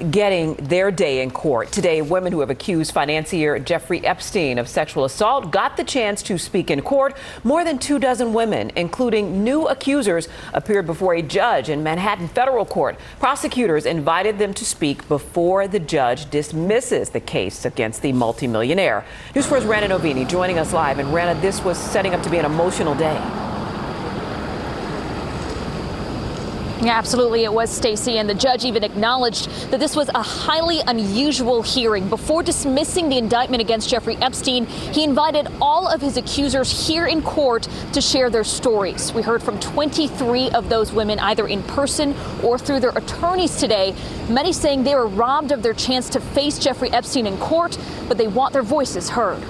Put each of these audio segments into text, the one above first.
Getting their day in court. Today, women who have accused financier Jeffrey Epstein of sexual assault got the chance to speak in court. More than 24 women, including new accusers, appeared before a judge in Manhattan federal court. Prosecutors invited them to speak before the judge dismisses the case against the multimillionaire. News 4's Rana Novini joining us live. And Rana, this was setting up to be an emotional day. Yeah, absolutely it was, Stacey, and the judge even acknowledged that this was a highly unusual hearing. Before dismissing the indictment against Jeffrey Epstein, he invited all of his accusers here in court to share their stories. We heard from 23 of those women either in person or through their attorneys today, many saying they were robbed of their chance to face Jeffrey Epstein in court, but they want their voices heard.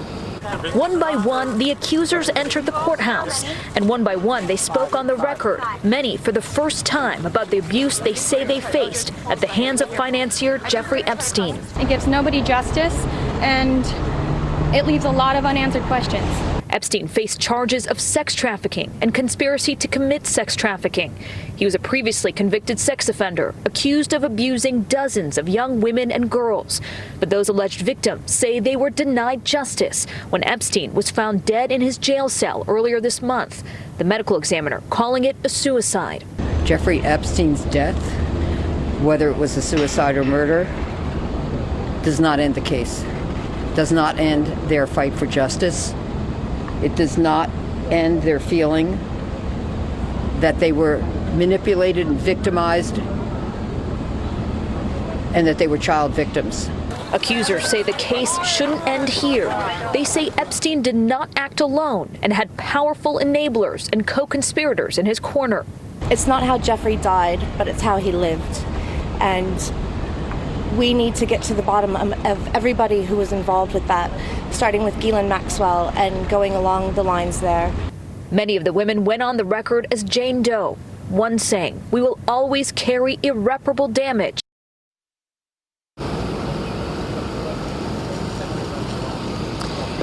One by one, the accusers entered the courthouse, and one by one, they spoke on the record, many for the first time, about the abuse they say they faced at the hands of financier Jeffrey Epstein. It gives nobody justice, and it leaves a lot of unanswered questions. Epstein faced charges of sex trafficking and conspiracy to commit sex trafficking. He was a previously convicted sex offender, accused of abusing dozens of young women and girls. But those alleged victims say they were denied justice when Epstein was found dead in his jail cell earlier this month, the medical examiner calling it a suicide. Jeffrey Epstein's death, whether it was a suicide or murder, does not end the case, does not end their fight for justice. It does not end their feeling that they were manipulated and victimized and that they were child victims. Accusers say the case shouldn't end here. They say Epstein did not act alone and had powerful enablers and co-conspirators in his corner. It's not how Jeffrey died, but it's how he lived. And we need to get to the bottom of everybody who was involved with that, starting with Ghislaine Maxwell and going along the lines there. Many of the women went on the record as Jane Doe, one saying, "We will always carry irreparable damage."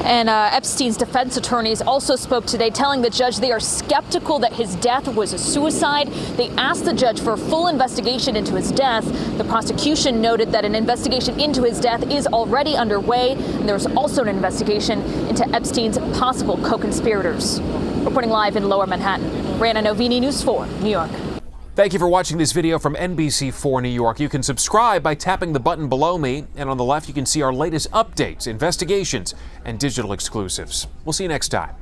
And Epstein's defense attorneys also spoke today, telling the judge they are skeptical that his death was a suicide. They asked the judge for a full investigation into his death. The prosecution noted that an investigation into his death is already underway, and there's also an investigation into Epstein's possible co-conspirators. Reporting live in Lower Manhattan, Rana Novini, News 4, New York. Thank you for watching this video from NBC4 New York. You can subscribe by tapping the button below me, and on the left you can see our latest updates, investigations, and digital exclusives. We'll see you next time.